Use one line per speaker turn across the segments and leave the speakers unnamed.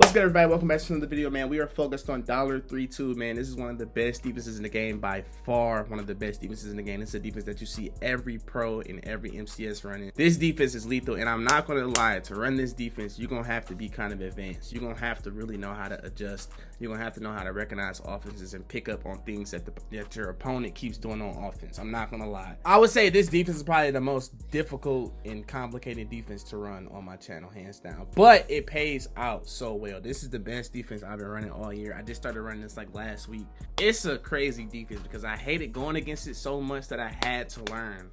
What's good, everybody? Welcome back to another video, man. We are focused on $3-2, man. This is one of the best defenses in the game, by far one of the best defenses in the game. This is a defense that you see every pro and every MCS running. This defense is lethal, and I'm not going to lie, to run this defense, you're going to have to be kind of advanced. You're going to have to really know how to adjust. You're going to have to know how to recognize offenses and pick up on things that your opponent keeps doing on offense. I'm not going to lie. I would say this defense is probably the most difficult and complicated defense to run on my channel, hands down. But it pays out so well. This is the best defense I've been running all year. I just started running this like last week. It's a crazy defense because I hated going against it so much that I had to learn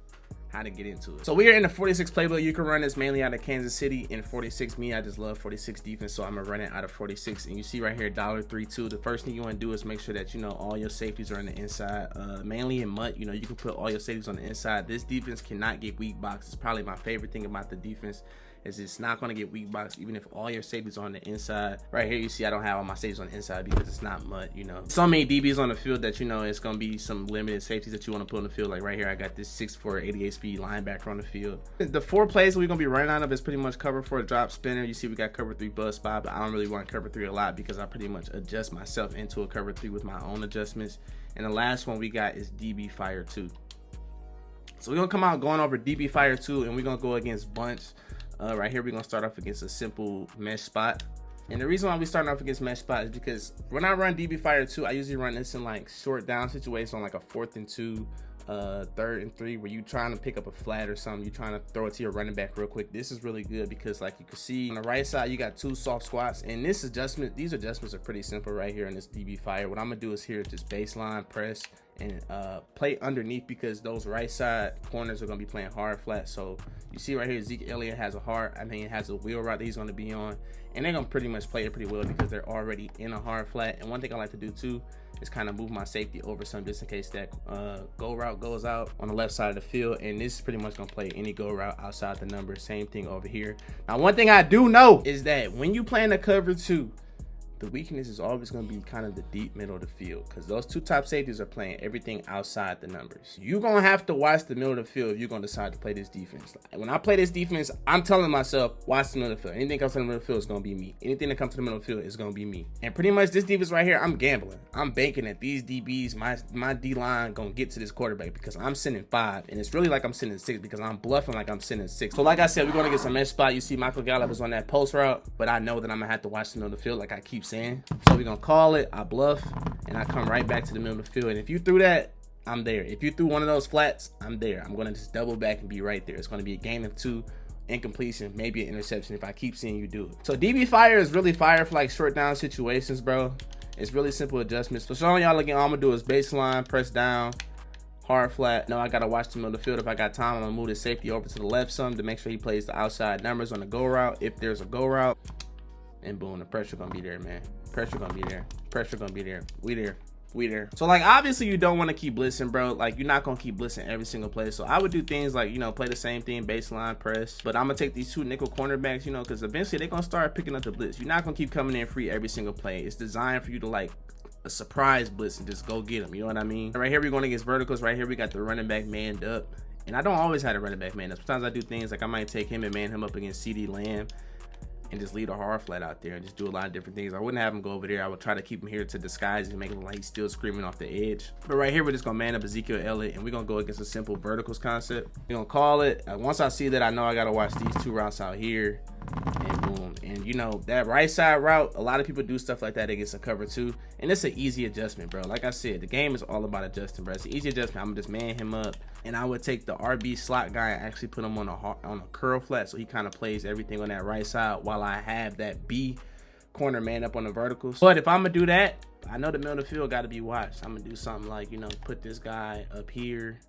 how to get into it. So we are in the 46 playbook. You can run this mainly out of Kansas City. In 46, I just love 46 defense, so I'm gonna run it out of 46. And you see right here, $3-2. The first thing you want to do is make sure that you know all your safeties are on the inside. Mainly in MUT, you know, you can put all your safeties on the inside. This defense cannot get weak box. It's probably my favorite thing about the defense. Is it's not going to get weak box even if all your safeties are on the inside. Right here you see I don't have all my safeties on the inside because it's not MUT, you know. So many DBs on the field that you know it's going to be some limited safeties that you want to put on the field. Like right here I got this 6'4", 88 speed linebacker on the field. The 4 plays we're going to be running out of is pretty much cover 4 drop spinner. You see we got cover 3 buzz spot, but I don't really want cover 3 a lot because I pretty much adjust myself into a cover 3 with my own adjustments. And the last one we got is DB fire 2. So we're going to come out going over DB fire 2 and we're going to go against bunch. Right here we're gonna start off against a simple mesh spot, and the reason why we starting off against mesh spot is because when I run DB fire 2, I usually run this in like short down situations on like a 4th and 2, 3rd and 3, where you trying to pick up a flat or something, you trying to throw it to your running back real quick. This is really good because like you can see on the right side you got 2 soft squats, and these adjustments are pretty simple right here in this DB fire. What I'm gonna do is here just baseline press and play underneath because those right side corners are going to be playing hard flat. So you see right here Zeke Elliott has a wheel route that he's going to be on, and they're going to pretty much play it pretty well because they're already in a hard flat. And one thing I like to do too is kind of move my safety over some just in case that go route goes out on the left side of the field, and this is pretty much going to play any go route outside the number. Same thing over here. Now one thing I do know is that when you play in the cover 2, the weakness is always going to be kind of the deep middle of the field because those 2 top safeties are playing everything outside the numbers. You're going to have to watch the middle of the field if you're going to decide to play this defense. When I play this defense, I'm telling myself, watch the middle of the field. Anything that comes to the middle of the field is going to be me. Anything that comes to the middle of the field is going to be me. And pretty much this defense right here, I'm gambling. I'm banking that these DBs, my D-line going to get to this quarterback because I'm sending 5. And it's really like I'm sending 6 because I'm bluffing like I'm sending 6. So like I said, we're going to get some mesh spot. You see Michael Gallup is on that post route, but I know that I'm going to have to watch the middle of the field like I keep saying. So we're gonna call it, I bluff, and I come right back to the middle of the field. And if you threw that, I'm there. If you threw one of those flats, I'm there. I'm gonna just double back and be right there. It's gonna be a gain of 2, incompletion, maybe an interception if I keep seeing you do it. So DB fire is really fire for like short down situations, bro. It's really simple adjustments. So showing y'all again, all I'm gonna do is baseline, press down, hard flat. No, I gotta watch the middle of the field. If I got time, I'm gonna move the safety over to the left some to make sure he plays the outside numbers on the go route if there's a go route. And boom, the pressure gonna be there, man. Pressure gonna be there. Pressure gonna be there. We there. So like obviously you don't want to keep blitzing, bro. Like you're not gonna keep blitzing every single play. So I would do things like, you know, play the same thing, baseline press. But I'm gonna take these 2 nickel cornerbacks, you know, because eventually they're gonna start picking up the blitz. You're not gonna keep coming in free every single play. It's designed for you to like a surprise blitz and just go get them. You know what I mean? Right here we're going against verticals. Right here we got the running back manned up. And I don't always have a running back man up. Sometimes I do things like I might take him and man him up against CD Lamb and just leave a hard flat out there and just do a lot of different things. I wouldn't have him go over there. I would try to keep him here to disguise and make him like he's still screaming off the edge. But right here, we're just gonna man up Ezekiel Elliott and we're gonna go against a simple verticals concept. We're gonna call it. Once I see that, I know I gotta watch these 2 routes out here, and boom. And you know, that right side route, a lot of people do stuff like that against a cover 2. And it's an easy adjustment, bro. Like I said, the game is all about adjusting, bro. It's an easy adjustment. I'm gonna just man him up. And I would take the RB slot guy and actually put him on a curl flat so he kind of plays everything on that right side while I have that B corner man up on the verticals. But if I'm gonna do that, I know the middle of the field got to be watched. I'm gonna do something like, you know, put this guy up here.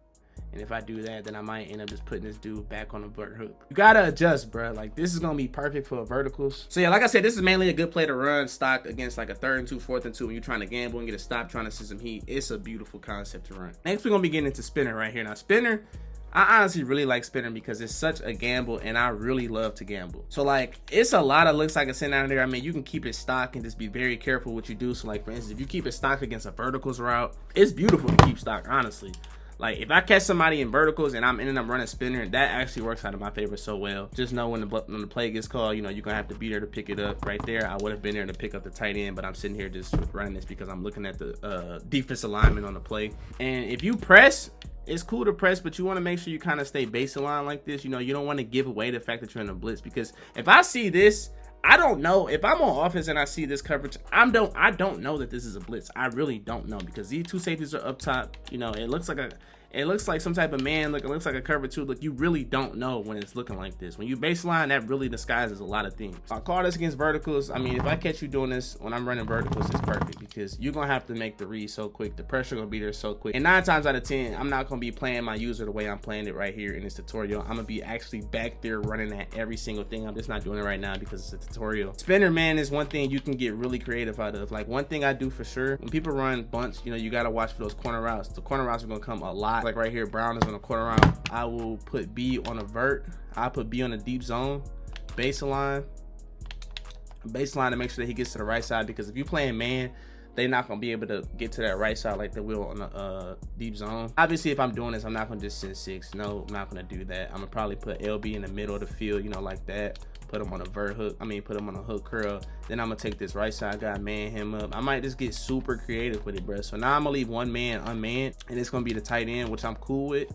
And if I do that, then I might end up just putting this dude back on the vert hook. You gotta adjust, bro. Like this is gonna be perfect for verticals. So yeah, like I said, this is mainly a good play to run stock against like a 3rd and 2, 4th and 2 when you're trying to gamble and get a stop trying to see some heat. It's a beautiful concept to run. Next, we're gonna be getting into spinner right here. Now spinner, I honestly really like spinner because it's such a gamble and I really love to gamble. So like it's a lot of looks I can send out there. I mean, you can keep it stock and just be very careful what you do. So like for instance, if you keep it stock against a verticals route, it's beautiful to keep stock, honestly. Like if I catch somebody in verticals and I'm ending up running spinner, that actually works out of my favor so well. Just know when the play gets called, you know, you're gonna have to be there to pick it up. Right there, I would have been there to pick up the tight end, but I'm sitting here just running this because I'm looking at the defense alignment on the play. And if you press, it's cool to press, but you want to make sure you kind of stay baseline like this. You know, you don't want to give away the fact that you're in a blitz, because if I see this, I don't know if I'm on offense and I see this coverage. I don't know that this is a blitz. I really don't know, because these two safeties are up top. You know, it looks like some type of man look. It looks like a cover two look. You really don't know when it's looking like this. When you baseline, that really disguises a lot of things. I call this against verticals. I mean, if I catch you doing this when I'm running verticals, it's perfect, because you're gonna have to make the read so quick. The pressure gonna be there so quick. And 9 times out of 10, I'm not gonna be playing my user the way I'm playing it right here in this tutorial. I'm gonna be actually back there running at every single thing. I'm just not doing it right now because it's a tutorial. Spinner, man, is one thing you can get really creative out of. Like, one thing I do for sure, when people run bunts, you know, you gotta watch for those corner routes. The corner routes are gonna come a lot. Like right here, Brown is on a corner route. I will put B on a vert. I put B on a deep zone, baseline to make sure that he gets to the right side, because if you're playing man, they're not gonna be able to get to that right side like they will on the deep zone. Obviously, if I'm doing this, I'm not gonna just send 6. No, I'm not gonna do that. I'm gonna probably put LB in the middle of the field, you know, like that. Put him on a vert hook. I mean, put him on a hook curl. Then I'm gonna take this right side guy, man him up. I might just get super creative with it, bro. So now I'm gonna leave one man unmanned, and it's gonna be the tight end, which I'm cool with.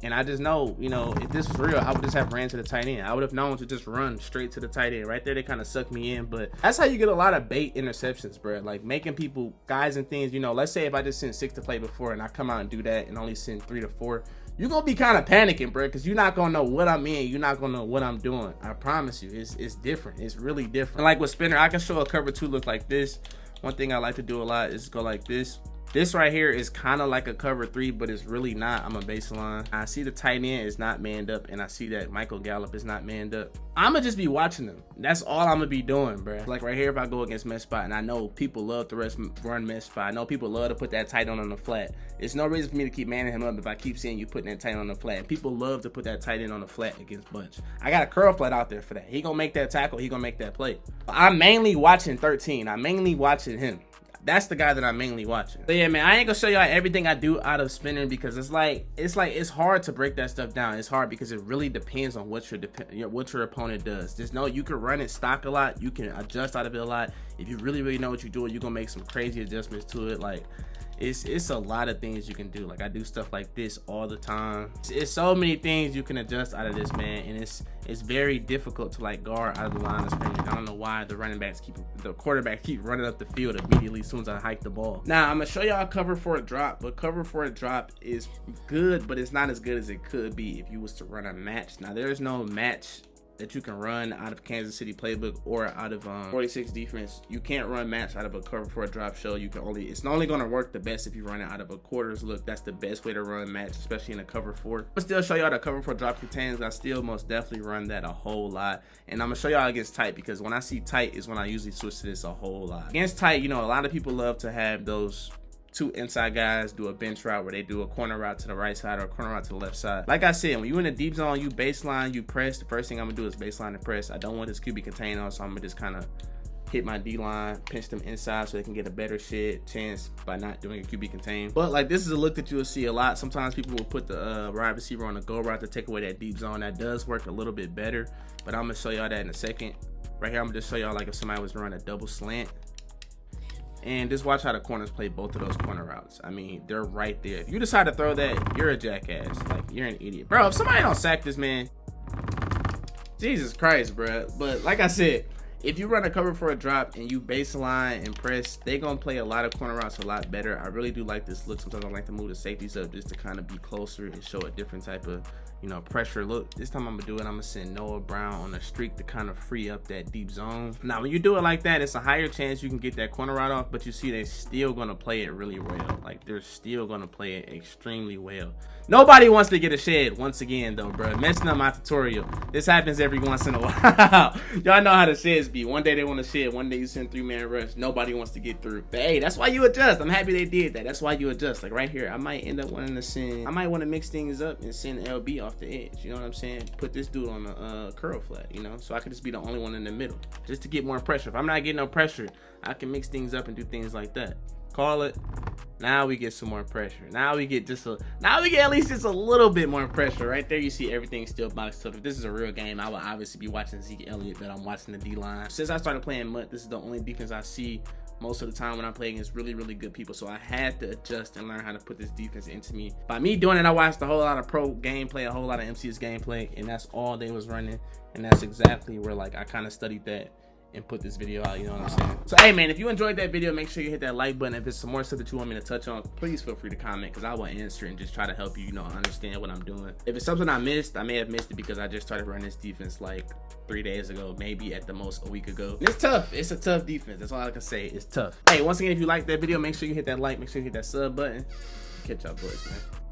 And I just know, you know, if this was real, I would just have ran to the tight end. I would have known to just run straight to the tight end. Right there, they kind of sucked me in. But that's how you get a lot of bait interceptions, bro. Like making people, guys and things, you know, let's say if I just sent 6 to play before and I come out and do that and only send 3 to 4, you're gonna be kind of panicking, bro, because you're not gonna know what I'm in. You're not gonna know what I'm doing. I promise you, it's different. It's really different. And like with spinner, I can show a cover 2 look like this. One thing I like to do a lot is go like this. This right here is kind of like a cover 3, but it's really not. I'm a baseline. I see the tight end is not manned up, and I see that Michael Gallup is not manned up. I'm gonna just be watching them. That's all I'm gonna be doing, bro. Like right here, if I go against mesh spot, and I know people love to run mesh spot. I know people love to put that tight on the flat. It's no reason for me to keep manning him up if I keep seeing you putting that tight on the flat. And people love to put that tight end on the flat against bunch. I got a curl flat out there for that. He gonna make that tackle. He gonna make that play. I'm mainly watching 13. I'm mainly watching him. That's the guy that I'm mainly watching. So yeah, man, I ain't gonna show y'all everything I do out of spinning, because it's hard to break that stuff down. It's hard because it really depends on what your opponent does. Just know you can run it stock a lot. You can adjust out of it a lot. If you really know what you're doing, you're gonna make some crazy adjustments to it. Like it's a lot of things you can do. Like I do stuff like this all the time. It's so many things you can adjust out of this, man, and it's very difficult to like guard out of the line of scrimmage. I don't know why the quarterbacks keep running up the field immediately as soon as I hike the ball. Now I'm gonna show y'all cover for a drop, but cover for a drop is good, but it's not as good as it could be if you was to run a match. Now there's no match that you can run out of Kansas City playbook or out of 46 defense. You can't run match out of a cover for a drop show. You can it's only going to work the best if you run it out of a quarters look. That's the best way to run match, especially in a cover 4. I'll still show y'all the cover for drop contains. I still most definitely run that a whole lot, and I'm gonna show y'all against tight, because when I see tight is when I usually switch to this a whole lot. Against tight, you know, a lot of people love to have those 2 inside guys do a bench route where they do a corner route to the right side or a corner route to the left side. Like I said, when you in a deep zone, you baseline, you press. The first thing I'm gonna do is baseline and press. I don't want this QB contain on, so I'm gonna just kind of hit my D line, pinch them inside so they can get a better chance by not doing a QB contain. But like this is a look that you'll see a lot. Sometimes people will put the wide receiver on the go route to take away that deep zone. That does work a little bit better, but I'm gonna show y'all that in a second. Right here, I'm gonna just show y'all like if somebody was running a double slant. And just watch how the corners play both of those corner routes. I mean, they're right there. If you decide to throw that, you're a jackass. Like, you're an idiot. Bro, if somebody don't sack this, man, Jesus Christ, bro. But like I said, if you run a cover for a drop and you baseline and press, they gonna play a lot of corner routes a lot better. I really do like this look. Sometimes I like to move the safeties up just to kind of be closer and show a different type of, you know, pressure look. This time I'm gonna do it. I'm gonna send Noah Brown on a streak to kind of free up that deep zone. Now, when you do it like that, it's a higher chance you can get that corner route off, but you see they're still gonna play it really well. Like, they're still gonna play it extremely well. Nobody wants to get a shed once again, though, bro. Messing up my tutorial. This happens every once in a while. Y'all know how the sheds be. One day they want to shed, one day you send 3-man rush. Nobody wants to get through. But hey, that's why you adjust. I'm happy they did that. That's why you adjust. Like right here, I might end up wanting to send, I might want to mix things up and send LB off the edge. You know what I'm saying? Put this dude on the curl flat, you know, so I could just be the only one in the middle, just to get more pressure. If I'm not getting no pressure, I can mix things up and do things like that. call it. Now we get some more pressure. Now we get at least just a little bit more pressure. Right there, you see everything still boxed up. If this is a real game, I would obviously be watching Zeke Elliott, but I'm watching the D-line. Since I started playing MUT, this is the only defense I see most of the time when I'm playing against really, really good people. So I had to adjust and learn how to put this defense into me. By me doing it, I watched a whole lot of pro gameplay, a whole lot of MCS gameplay, and that's all they was running. And that's exactly where like I kind of studied that and put this video out, you know what I'm saying? So hey man, if you enjoyed that video, make sure you hit that like button. If there's some more stuff that you want me to touch on, please feel free to comment, because I will answer and just try to help you, you know, understand what I'm doing. If it's something I missed, I may have missed it because I just started running this defense like 3 days ago, maybe at the most a week ago. It's tough. It's a tough defense. That's all I can say. It's tough. Hey, once again, if you like that video, make sure you hit that like, make sure you hit that sub button. Catch y'all boys, man.